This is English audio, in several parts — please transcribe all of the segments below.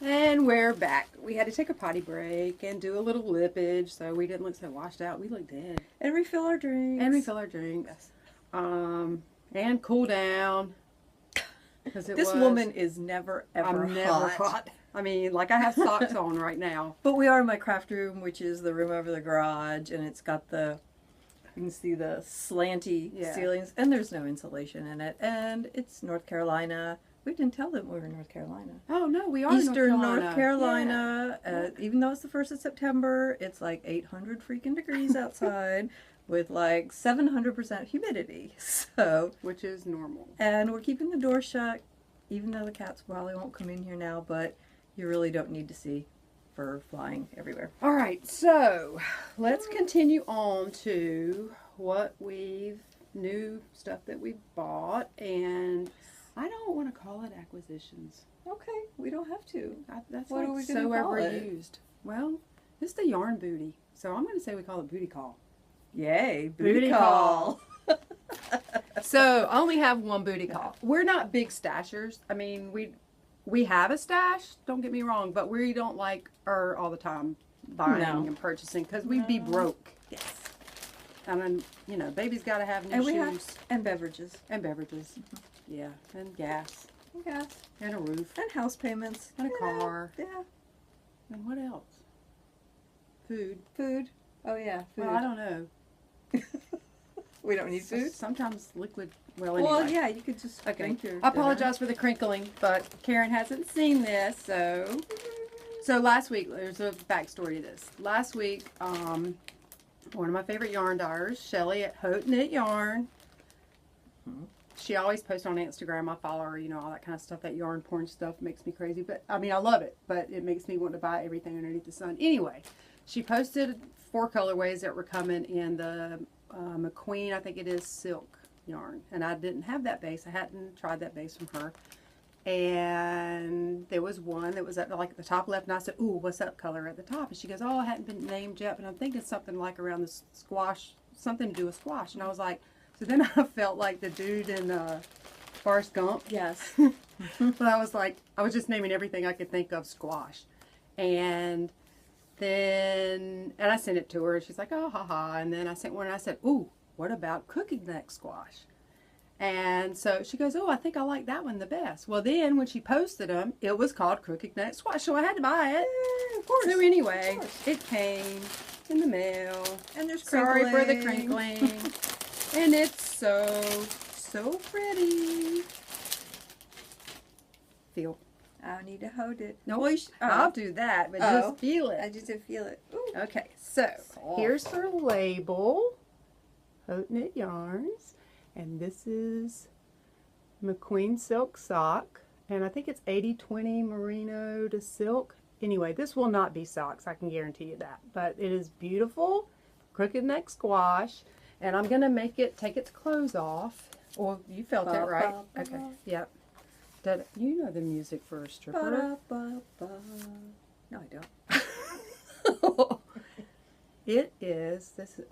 And we're back. We had to take a potty break and do a little lippage so we didn't look so washed out. We look dead. And refill our drinks. And refill our drinks. And cool down. This woman is never, ever I'm never hot. I mean, like I have socks on right now. But we are in my craft room, which is the room over the garage, and it's got you can see the slanty ceilings, and there's no insulation in it. And it's North Carolina. We didn't tell them we were in North Carolina. Oh, no, we are Eastern North Carolina. Yeah. Even though it's the 1st of September, it's like 800 freaking degrees outside with like 700% humidity. So, which is normal. And we're keeping the door shut, even though the cats probably won't come in here now, but you really don't need to see fur flying everywhere. All right, so let's continue on to new stuff that we bought, and I don't want to call it acquisitions. Okay, we don't have to. That's what like are we so call overused. Well, it's the yarn booty, so I'm going to say we call it booty call. Yay, booty call. So I only have one booty call. We're not big stashers. I mean, we have a stash, don't get me wrong, but we don't like all the time buying and purchasing because we'd be broke. Yes. And then, you know, baby's got to have new shoes. And beverages. And beverages. Mm-hmm. Yeah. And gas. And gas. And a roof. And house payments. And a car. Yeah. And what else? Food. Food. Oh, yeah. Food. Well, I don't know. We don't need food? Sometimes liquid. Well, anyway. Well, yeah, you could just drink your I apologize for the crinkling, but Karen hasn't seen this, so... So last week, there's a backstory to this. Last week, one of my favorite yarn dyers, Shelly at Haute Knit Yarn, she always posts on Instagram. I follow her, you know, all that kind of stuff. That yarn porn stuff makes me crazy. But, I mean, I love it, but it makes me want to buy everything underneath the sun. Anyway, she posted 4 colorways that were coming in the McQueen, I think it is, silk yarn. And I didn't have that base. I hadn't tried that base from her. And there was one that was at like the top left, and I said, "Ooh, what's that color at the top?" And she goes, "Oh, I hadn't been named yet, but I'm thinking something like around the squash, something to do with squash." And I was like, so then I felt like the dude in Forrest Gump. Yes. But I was like, I was just naming everything I could think of squash. And then, and I sent it to her, and she's like, "Oh, haha." And then I sent one, and I said, "Ooh, what about cookie neck squash?" And so she goes, "Oh, I think I like that one the best." Well, then when she posted them, it was called Crooked Neck Squash, so I had to buy it. Yeah, of course. So anyway, it came in the mail. And there's Sorry crinkling. for the crinkling. And it's so pretty. Feel. I need to hold it. No, I'll do that, but just feel it. I just didn't feel it. Ooh. Okay, so here's her label. Haute Knit Yarns. And this is McQueen Silk Sock. And I think it's 80-20 merino to silk. Anyway, this will not be socks, I can guarantee you that. But it is beautiful. Crooked neck squash. And I'm going to make it take its clothes off. Well, you felt it, right? Okay, yep. You know the music for a stripper. No, I don't. It is, this is...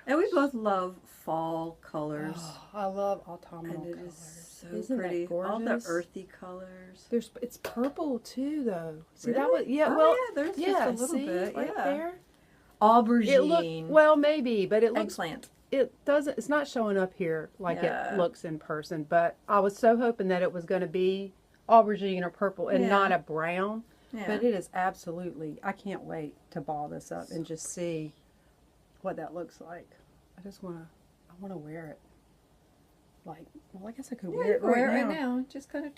And we both love fall colors. Oh, I love autumnal and it colors. is so Isn't pretty. That gorgeous? All the earthy colors. It's purple too, though. See really? that was there's just a little bit right there. Aubergine. Well, maybe, but it looks. Eggplant. It doesn't. It's not showing up here like it looks in person. But I was so hoping that it was going to be aubergine or purple and not a brown. Yeah. But it is absolutely. I can't wait to ball this up and just see what that looks like. I want to wear it. Like, well, I guess I could wear it right now. Just kind of.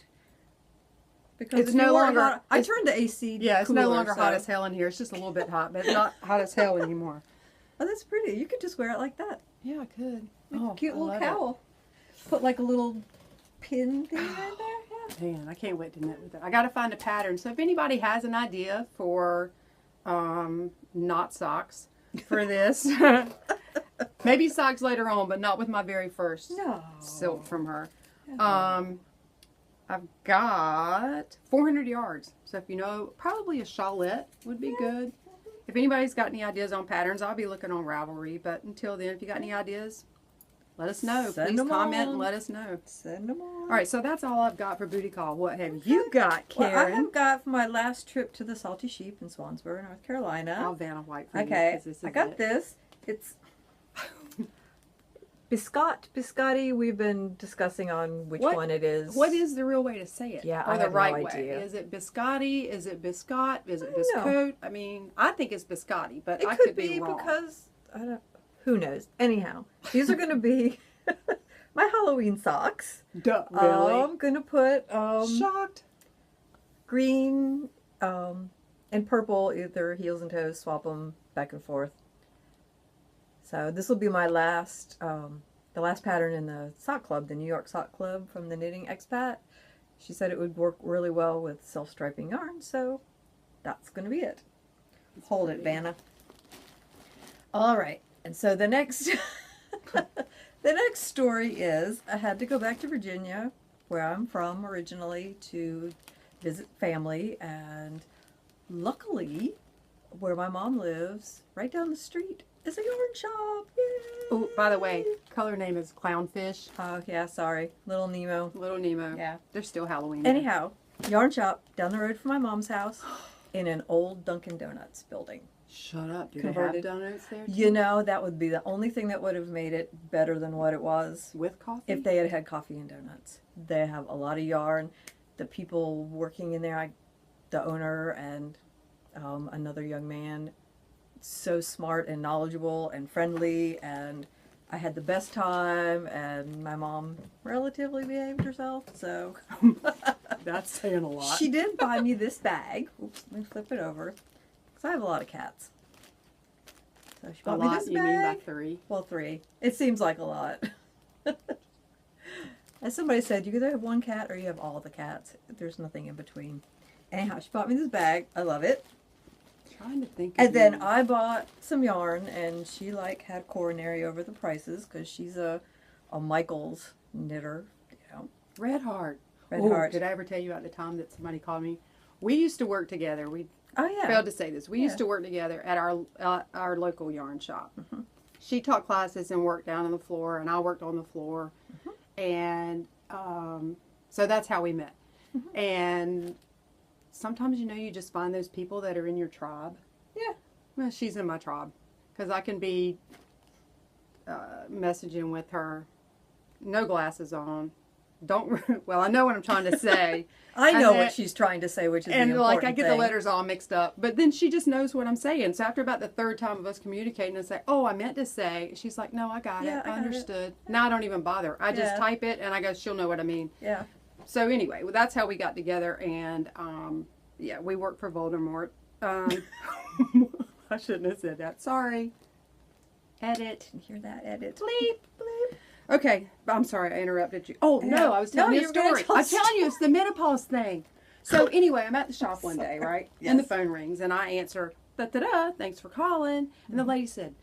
Because it's no longer. Hot, I turned the AC. Yeah, it's no longer hot as hell in here. It's just a little bit hot, but it's not hot as hell anymore. Oh, that's pretty. You could just wear it like that. Yeah, I could. Like a cute little cowl. Put like a little pin thing right there. Yeah. Man, I can't wait to knit with it. I got to find a pattern. So if anybody has an idea for not socks for this, maybe socks later on, but not with my very first silk from her. I've got 400 yards. So if you know, probably a shawlette would be good. If anybody's got any ideas on patterns, I'll be looking on Ravelry. But until then, if you got any ideas, Let us know. Send Please them comment on. and let us know. Send them on. All right, so that's all I've got for booty call. What have you got, Well, I Karen? have got for my last trip to the Salty Sheep in Swansboro, North Carolina. I'll Vanna White for Okay, you. 'Cause this is I got it. this. It's biscotti. We've been discussing on which one it is. What is the real way to say it? Yeah, or I the have right no way? idea. Is it biscotti? Is it biscott? Is it I don't know. biscotte? I mean, I think it's biscotti, but It I could be wrong. because I don't. Who knows? Anyhow, these are going to be my Halloween socks. Duh, really? I'm going to put Shocked. green and purple, either heels and toes. Swap them back and forth. So this will be my last, the last pattern in the sock club, the New York Sock Club from the Knitting Expat. She said it would work really well with self-striping yarn, so that's going to be it. Hold it, Vanna. All right, and so the next, the next story is I had to go back to Virginia, where I'm from originally, to visit family, and luckily, where my mom lives, right down the street, is a yarn shop. Yay! Oh, by the way, color name is Clownfish. Oh, yeah, sorry. Little Nemo. Little Nemo. Yeah. They're still Halloween. Anyhow, yarn shop down the road from my mom's house in an old Dunkin' Donuts building. Shut up. Do Converted. they have donuts there? Too? You know, that would be the only thing that would have made it better than what it was With coffee? if they had had coffee and donuts. They have a lot of yarn. The people working in there, the owner and another young man, so smart and knowledgeable and friendly, and I had the best time, and my mom relatively behaved herself, so That's saying a lot. she did buy me this bag. Oops, let me flip it over, because I have a lot of cats. So she a bought me lot, this you bag. mean by 3? Well, 3. It seems like a lot. As somebody said, you either have one cat or you have all the cats. There's nothing in between. Anyhow, she bought me this bag. I love it. Trying to think. And then I bought some yarn, and she had coronary over the prices because she's a Michaels knitter. You know, Red Heart. Red Ooh, Heart. Did I ever tell you at the time that somebody called me? We used to work together. We Oh yeah. failed to say this. We Yeah. used to work together at our local yarn shop. Mhm. She taught classes and worked down on the floor, and I worked on the floor, Mm-hmm. and so that's how we met. Mm-hmm. And sometimes you just find those people that are in your tribe. Yeah. Well, she's in my tribe because I can be messaging with her, no glasses on. Don't well, I know what I'm trying to say. I know And what then- she's trying to say, which is and the important I get the thing. letters all mixed up, but then she just knows what I'm saying. So after about the 3rd time of us communicating, I say, "Oh, I meant to say," she's like, "No, I got Yeah, it. I I got it." understood." Now I don't even bother. I just Yeah. type it, and I go, "She'll know what I mean." Yeah. So anyway, well, that's how we got together, and yeah, we work for Voldemort. I shouldn't have said that. Sorry. Edit. Didn't hear that edit. Bleep. Bleep. Okay, I'm sorry I interrupted you. Oh Yeah. no, I was telling No, you a you were gonna story. tell I'm a telling you, it's the menopause thing. So anyway, I'm at the shop one day, right? And the Yes. phone rings, and I answer, da-da-da, thanks for calling. And the lady said,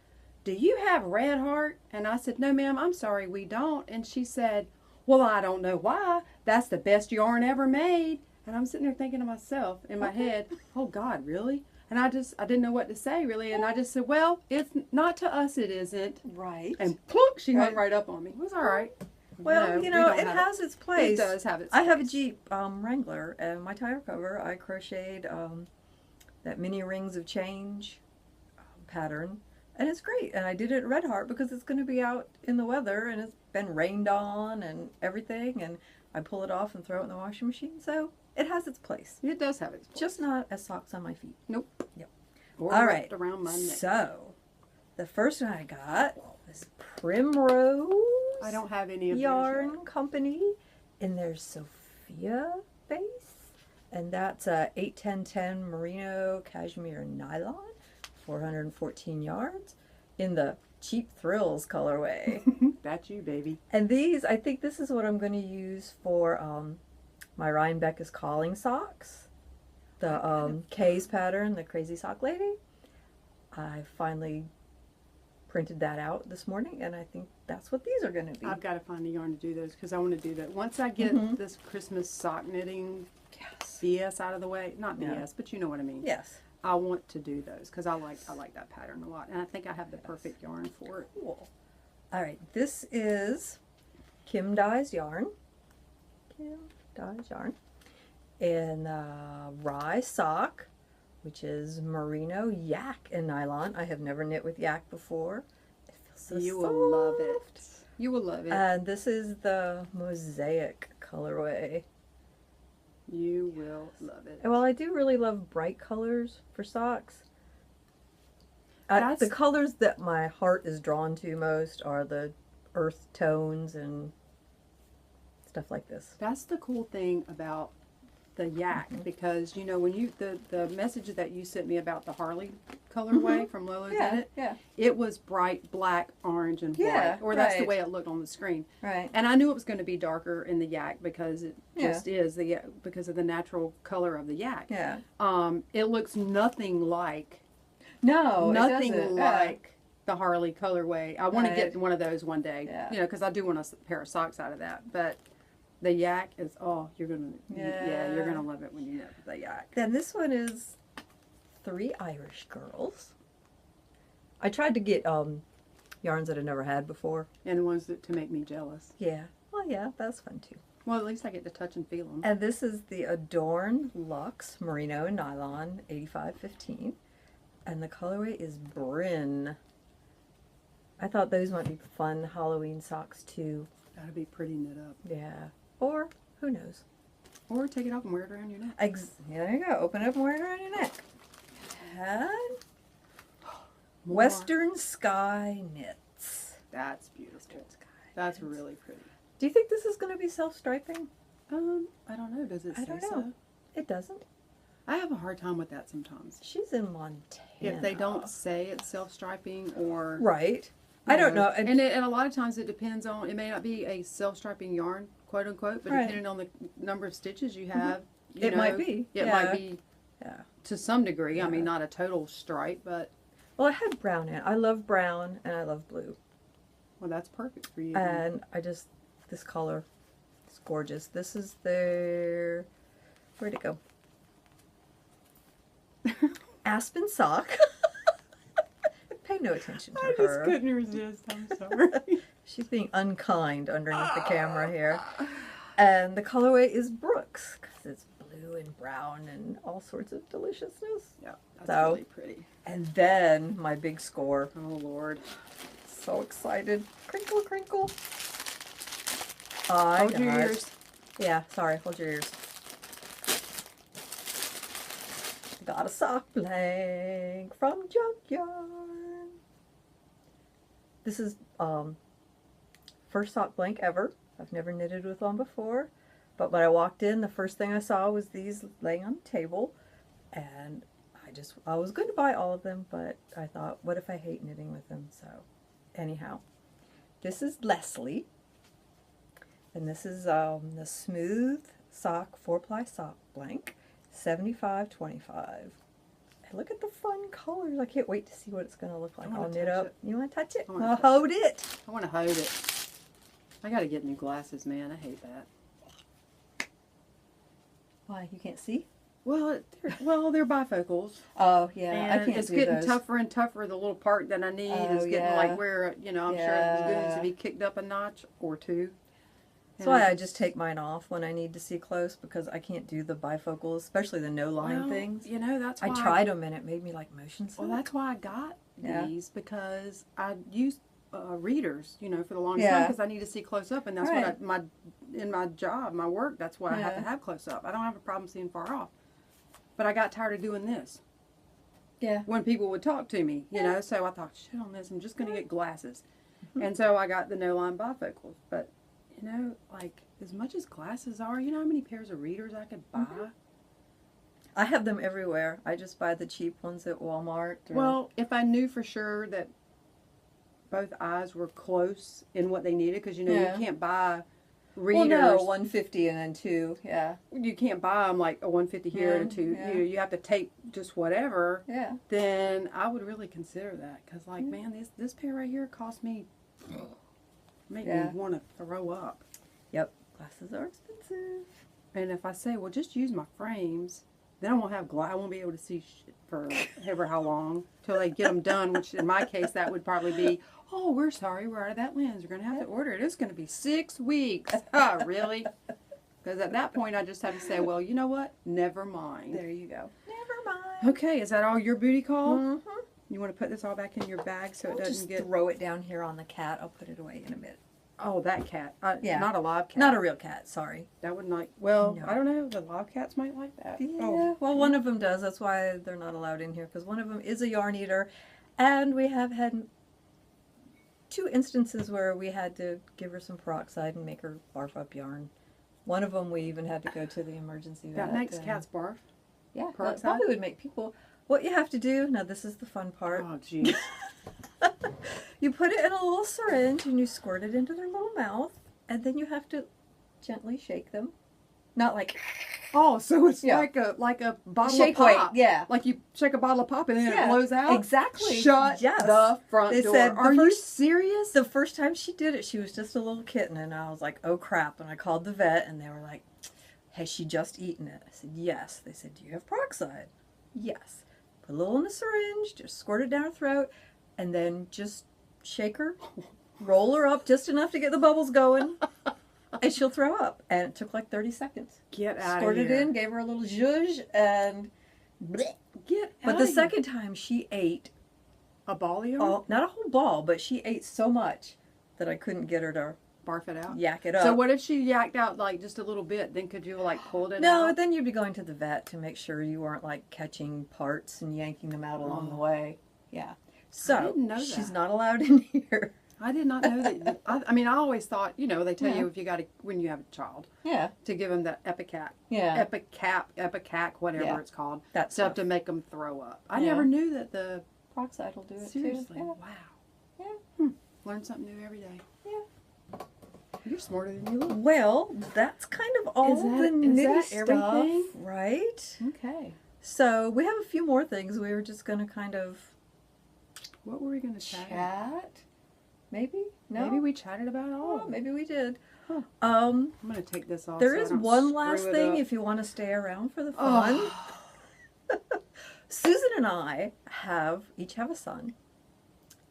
"Do you have Red Heart?" And I said, "No, ma'am, I'm sorry, we don't." And she said, "Well, I don't know why. That's the best yarn ever made." And I'm sitting there thinking to myself in my head, "Oh God, really?" And I didn't know what to say really, and I just said, "Well, it's not to us, it isn't." Right. And plunk, she hung Right. right up on me. It was all right. Well, we you know, don't it have has its place. It does have its I have a place. Jeep Wrangler, and my tire cover, I crocheted that mini rings of change pattern, and it's great. And I did it at Red Heart because it's going to be out in the weather, and it's been rained on and everything, and I pull it off and throw it in the washing machine, so it has its place. It does have its place. Just not as socks on my feet. Nope. Yep. Or All wrapped right. around my neck. So, the first one I got was Primrose. I don't have any of Yarn Company, and there's Sophia base, and that's a 81010 merino cashmere nylon, 414 yards, in the Cheap Thrills colorway. these. That's you, baby. And these, I think this is what I'm going to use for my Rhinebeck is Calling socks, the K's pattern, the Crazy Sock Lady. I finally printed that out this morning, and I think that's what these are going to be. I've got to find a yarn to do those because I want to do that. Once I get Mhm. this Christmas sock knitting Yes. BS out of the way, not Yeah. BS, but you know what I mean. Yes. I want to do those because I like that pattern a lot, and I think I have the perfect yarn for it. Cool. All right, this is Kim Dye's yarn. Kim Dye's yarn. In rye sock, which is merino yak and nylon. I have never knit with yak before. It feels so You soft. will love it. You will love it. And this is the mosaic colorway. You will love it. And while I do really love bright colors for socks, That's- the colors that my heart is drawn to most are the earth tones and stuff like this. That's the cool thing about the yak, because you know when you the message that you sent me about the Harley colorway from Lolo's in it, yeah, it was bright black, orange, and Yeah, white, or that's the right. way it looked on the screen. right. And I knew it was going to be darker in the yak because it Yeah. just is because of the natural color of the yak. Yeah. It looks nothing like No, nothing it doesn't. like the Harley colorway. I want to Right. get one of those one day, Yeah. you know, because I do want a pair of socks out of that. But the yak is you're gonna you're Yeah. gonna love it when you know the yak. Then this one is 3 Irish girls. I tried to get yarns that I never had before. And the ones that to make me jealous. Yeah. Well, yeah, that's fun too. Well, at least I get to touch and feel them. And this is the Adorn Luxe Merino and Nylon 8515. And the colorway is Bryn. I thought those might be fun Halloween socks too. That'd be pretty knit up. Yeah. Or, who knows? Or take it off and wear it around your neck. There you go. Open it up and wear it around your neck. And More. Western Sky Knits. That's beautiful. That's really pretty. Do you think this is going to be self-striping? I don't know. Does it I say don't know. so? It doesn't. I have a hard time with that sometimes. She's in Montana. If they don't say it's self-striping or... Right. I don't know. And a lot of times it depends on, it may not be a self-striping yarn, quote unquote, but Right. depending on the number of stitches you have, It might be. It Yeah. might be Yeah. to some degree. I Yeah. mean, not a total stripe, but Well, I had brown in. I love brown and I love blue. well, that's perfect for you. And this color is gorgeous. This is their, where'd it go? Aspen sock. Pay no attention to I her. just couldn't resist. I'm sorry. She's being unkind underneath the camera here. And the colorway is Brooks, because it's blue and brown and all sorts of deliciousness. Yeah, that's So- really pretty. And then my big score. Oh, Lord. So excited. Crinkle, crinkle. Hold your ears. Yeah, sorry, hold your ears. Got a sock blank from Junk Yarn. This is first sock blank ever. I've never knitted with one before, but when I walked in, the first thing I saw was these laying on the table, and I was going to buy all of them, but I thought, what if I hate knitting with them? So, anyhow, this is Leslie, and this is the smooth sock 4-ply sock blank. 75.25. And look at the fun colors. I can't wait to see what it's going to look like. I wanna I'll knit touch up. it. You want to touch it? I wanna I'll touch hold it. I want to hold it. I got to get new glasses, man. I hate that. Why? You can't see? Well, they're bifocals. Oh, yeah. And I can't it's do getting those. tougher and tougher. The little part that I need Oh, is getting yeah. like where, I'm sure it's good Yeah. to be kicked up a notch or two. That's why I just take mine off when I need to see close, because I can't do the bifocals, especially the no-line things. You know, that's why I tried them and it made me like motion sick. Well, that's why I got Yeah. these, because I used readers, for the longest Yeah. time, because I need to see close up, and that's Right. what in my job, my work, that's what I have to Yeah. have close up. I don't have a problem seeing far off, but I got tired of doing this Yeah. when people would talk to me, you Yeah. know. So I thought, shit on this, I'm just going to get glasses, Mhm. and so I got the no line bifocals. But like as much as glasses are, you know how many pairs of readers I could buy. Mhm. I have them everywhere. I just buy the cheap ones at Walmart. Or, Well, if I knew for sure that both eyes were close in what they needed, because Yeah. you can't buy well, readers. no, 150 and then 2. Yeah. You can't buy them like a 150 here and a 2. Yeah. You have to take just whatever. Yeah. Then I would really consider that, because like, Mm. man, this pair right here cost me, make Yeah. me want to throw up. Yep. Glasses are expensive. And if I say, well, just use my frames, Then I won't have I won't be able to see shit for ever how long till they get them done. Which in my case, that would probably be, oh, we're sorry, we're out of that lens. We're gonna have to order it. It's gonna be 6 weeks. Oh, really? Because at that point, I just have to say, well, you know what? Never mind. There you go. Never mind. Okay, is that all your booty call? Mm-hmm. You want to put this all back in your bag so it doesn't Just get... throw it down here on the cat. I'll put it away in a minute. Oh, that cat. Yeah. Not a live cat. Not a real cat, sorry. That wouldn't like... Well, No. I don't know. The live cats might like that. Yeah, Oh. well, one of them does. That's why they're not allowed in here, because one of them is a yarn eater. And we have had 2 instances where we had to give her some peroxide and make her barf up yarn. One of them we even had to go to the emergency vet. That makes cats barf. Yeah, that peroxide? probably would make people... What you have to do, now this is the fun part. Oh, jeez. You put it in a little syringe and you squirt it into their little mouth, and then you have to gently shake them. Not like... Oh, so it's Yeah. like a bottle Shake of weight, pop. yeah. Like you shake a bottle of pop and then Yeah, it blows out? exactly. Shut Yes. the front They door. said the Are you first- serious? The first time she did it, she was just a little kitten, and I was like, oh crap. And I called the vet, and they were like, has she just eaten it? I said, yes. They said, do you have peroxide? Yes. Put a little in the syringe, just squirt it down her throat, and then just shake her, roll her up just enough to get the bubbles going, and she'll throw up. And it took like 30 seconds. Get out of Squirted here. in, gave her a little zhuzh, and... bleh. Get But out the of here. second time, she ate, A ball of yarn? not a whole ball, but she ate so much that I couldn't get her to Barf it out? yak it up. So what if she yacked out like just a little bit? Then could you like pulled it No, out? then you'd be going to the vet to make sure you weren't like catching parts and yanking them out along the way. Yeah. So didn't know she's that. not allowed in here. I did not know that. I mean, I always thought, you know, they tell Yeah. you if you got when you have a child Yeah. to give them the Epicac, Yeah. Epicac, whatever Yeah. it's called, That stuff stuff. to make them throw up. I Yeah. never knew that the Peroxide will do it seriously. too. Wow. Yeah. Learn something new every day. Yeah. You're smarter than you look. Well, that's kind of all Is that- the is nitty that stuff, everything? right? Okay. So we have a few more things. We were just going to kind of What were we going to chat? chat. Maybe? No? Maybe we chatted about it all. Oh, maybe we did. Huh. Um, I'm going to take this off. there so I is don't one screw last it thing up. if you want to stay around for the fun. Oh. Susan and I each have a son.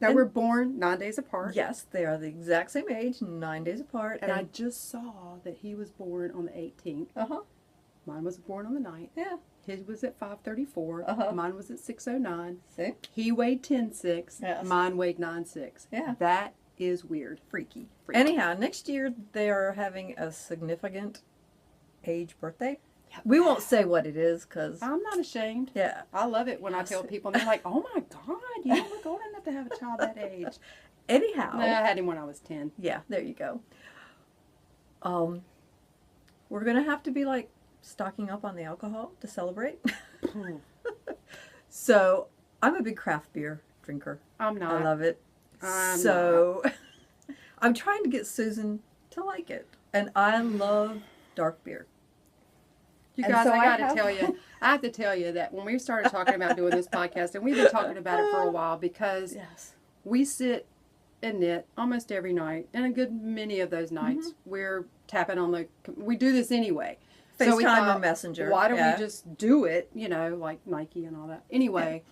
That And- were born 9 days apart. Yes, they are the exact same age, 9 days apart. And I just saw that he was born on the 18th. Uh-huh. Mine was born on the 9th. Yeah. His was at 5:34. Uh-huh. Mine was at 6:09. See? He weighed 10.6. Yes. Mine weighed 9.6. Yeah. That is weird. Freaky. Freaky. Anyhow, next year they are having a significant age birthday. We won't say what it is because, I'm not ashamed. yeah. I love it when I tell people, and they're like, oh my God, you don't look old enough to have a child that age. Anyhow. No, I had him when I was 10. Yeah, there you go. We're going to have to be like stocking up on the alcohol to celebrate. So, I'm a big craft beer drinker. I'm not. I love it. I'm So, I'm trying to get Susan to like it. And I love dark beer. You And guys, so I I got to have- tell you, I have to tell you that when we started talking about doing this podcast, and we've been talking about it for a while because Yes. we sit and knit almost every night, and a good many of those nights we're tapping on we do this anyway. So we FaceTime or thought, Messenger. why don't Yeah. we just do it, you know, like Nike and all that. Anyway,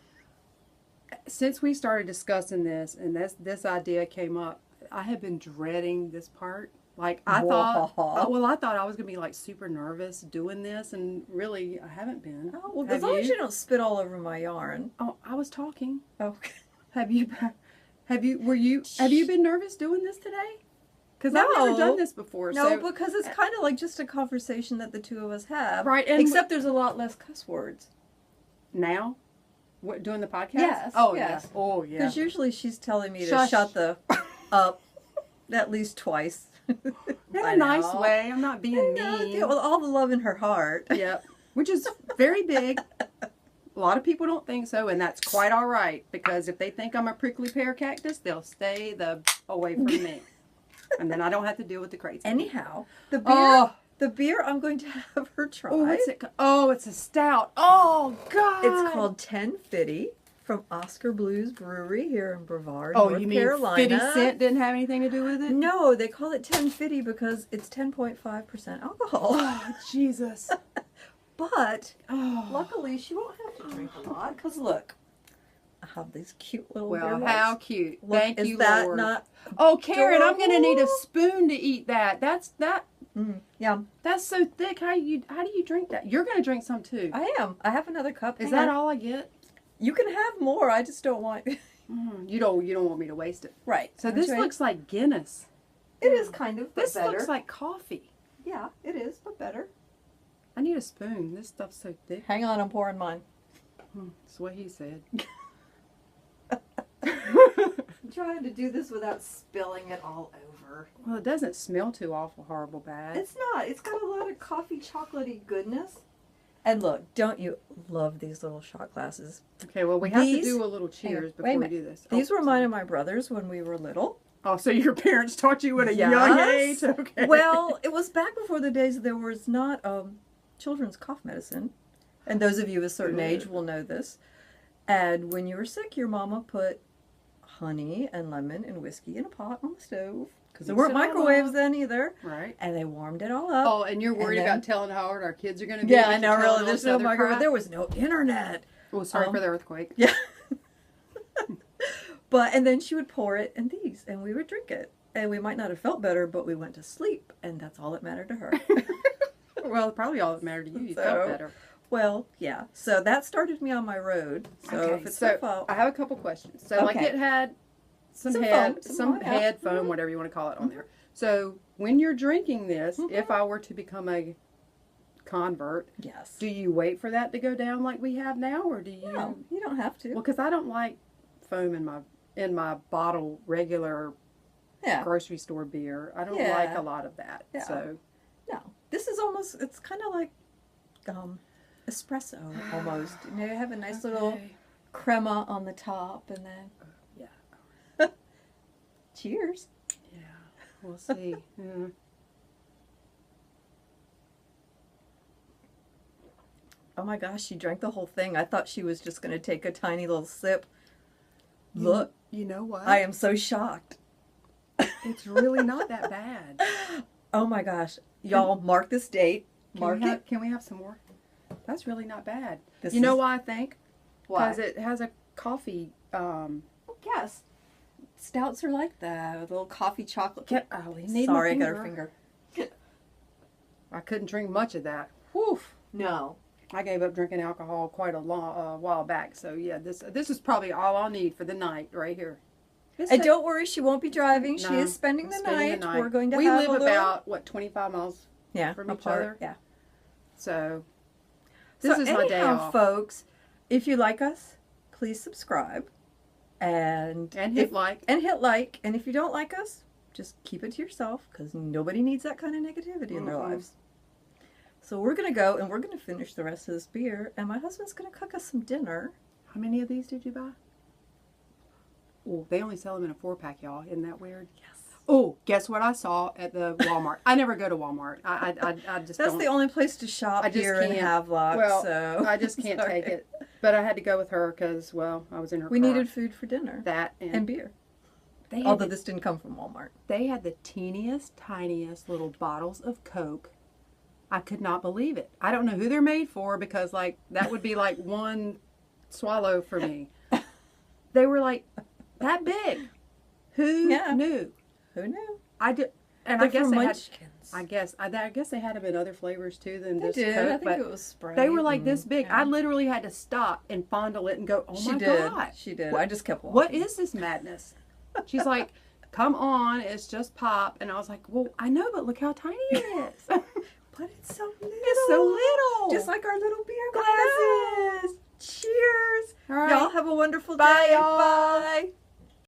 since we started discussing this and this idea came up, I have been dreading this part. Like I thought, I thought I was gonna be like super nervous doing this, and really I haven't been. Oh, well, Have as long as you? you don't spit all over my yarn. Oh, I was talking. Oh. Have you been nervous doing this today? Because I've never No. done this before. No, so, because it's kind of like just a conversation that the two of us have. Right, and except there's a lot less cuss words. now, what, doing the podcast? Yes, Oh yes. yes. Oh yeah. Because usually she's telling me to Shush. shut the up at least twice. In I a nice know. way. I'm not being mean. Yeah, with all the love in her heart. Yep. Which is very big. A lot of people don't think so, and that's quite all right, because if they think I'm a prickly pear cactus, they'll stay away from me. And then I don't have to deal with the crazy. Anyhow, the beer, Oh. the beer I'm going to have her try. Oh, what's it? Oh, it's a stout. Oh, God. It's called 1050 from Oscar Blues Brewery here in Brevard, Oh, North you mean Carolina. 50 Cent didn't have anything to do with it? No, they call it 1050 because it's 10.5% alcohol. Oh, Jesus. But Oh. luckily, she won't have to drink a lot. Because look, I have these cute little beer Well, mugs. how cute. Look, Thank is you, that Lord. not Oh, Karen, I'm gonna need a adorable? spoon to eat that. Yeah, That's so thick. How do you drink that? You're gonna drink some too. I am. I have another cup. Is Hang that on. all I get? You can have more. I just don't want. You don't want me to waste it. Right. So That's this right. looks like Guinness. It is kind of, but This better. looks like coffee. Yeah, it is, but better. I need a spoon. This stuff's so thick. Hang on, I'm pouring mine. That's what he said. I'm trying to do this without spilling it all over. Well, it doesn't smell too awful horrible bad. It's not. It's got a lot of coffee chocolatey goodness. And look, don't you love these little shot glasses? Okay, well, we have to These- do a little cheers Wait a before we minute. do this. These Oh, were mine and my brother's when we were little. Oh, so your parents taught you at a young Yes. age? Okay. Well, it was back before the days there was not children's cough medicine. And those of you of a certain age will know this. And when you were sick, your mama put honey and lemon and whiskey in a pot on the stove. Because there Mix weren't it all microwaves up. then either. Right. And they warmed it all up. Oh, and you're worried And then- about telling how old our kids are going to be? Yeah, I that know, you're telling really. There's us no other microwave. crap? There was no internet. Oh, sorry for the earthquake. Yeah. And then she would pour it in these, and we would drink it. And we might not have felt better, but we went to sleep, and that's all that mattered to her. Well, probably all that mattered to you. You So, felt better. Well, yeah. So that started me on my road. So Okay, if it's so her fault. I have a couple questions. So, like, Okay. it had some Some head, foam, some some foam, yeah. head foam, Mhm. whatever you want to call it, on there. So, when you're drinking this, Mhm. if I were to become a convert, Yes. do you wait for that to go down like we have now, or do you? No, you don't have to. Well, because I don't like foam in my bottle regular Yeah. grocery store beer. I don't Yeah. like a lot of that. Yeah. So No. This is almost, it's kind of like espresso almost. You know, you have a nice little Okay. crema on the top, and then Yeah. cheers. Yeah, we'll see. Yeah. Oh my gosh, she drank the whole thing. I thought she was just going to take a tiny little sip. Look, You know what? I am so shocked. It's really not that bad. Oh my gosh. Y'all, mark this date. Mark it. Can we have some more? That's really not bad. This You know is- why I think? Why? Because it has a coffee. Yes. Stouts are like that. A little coffee chocolate. We need my Sorry, I got her finger. finger. I couldn't drink much of that. Whew. No. I gave up drinking alcohol quite a long while back. So yeah, this is probably all I'll need for the night right here. And don't worry, she won't be driving. She No, is spending the spending night. We're going to we have live a little... about 25 miles from each apart. other. Yeah. So this is my day anyhow, off. folks, if you like us, please subscribe and hit like. And hit like. And if you don't like us, just keep it to yourself, because nobody needs that kind of negativity in their lives. So we're going to go and we're going to finish the rest of this beer, and my husband's going to cook us some dinner. How many of these did you buy? Oh, they only sell them in a 4-pack, y'all. Isn't that weird? Yes. Oh, guess what I saw at the Walmart? I never go to Walmart. I just That's don't. the only place to shop I just here in can't. Havelock. Well, so I just can't sorry. take it. But I had to go with her because, well, I was in her We car. needed food for dinner that and beer. They had Although the, this didn't come from Walmart. they had the teeniest, tiniest little bottles of Coke. I could not believe it. I don't know who they're made for, because like that would be like one swallow for me. They were like that big. Who knew? Who knew? I did, and They're I guess for they had. munchkins. I guess they had them in other flavors too than They this did. Coke. I think but it was Sprite. they were like this big. Yeah. I literally had to stop and fondle it and go, "Oh She my did. god!" She did. What- I just kept walking. What is this madness? She's like, "Come on, it's just pop." And I was like, "Well, I know, but look how tiny it is." But it's so little. It's so little. Just like our little beer I glasses. Cheers. All right. Y'all have a wonderful Bye, day. y'all. Bye.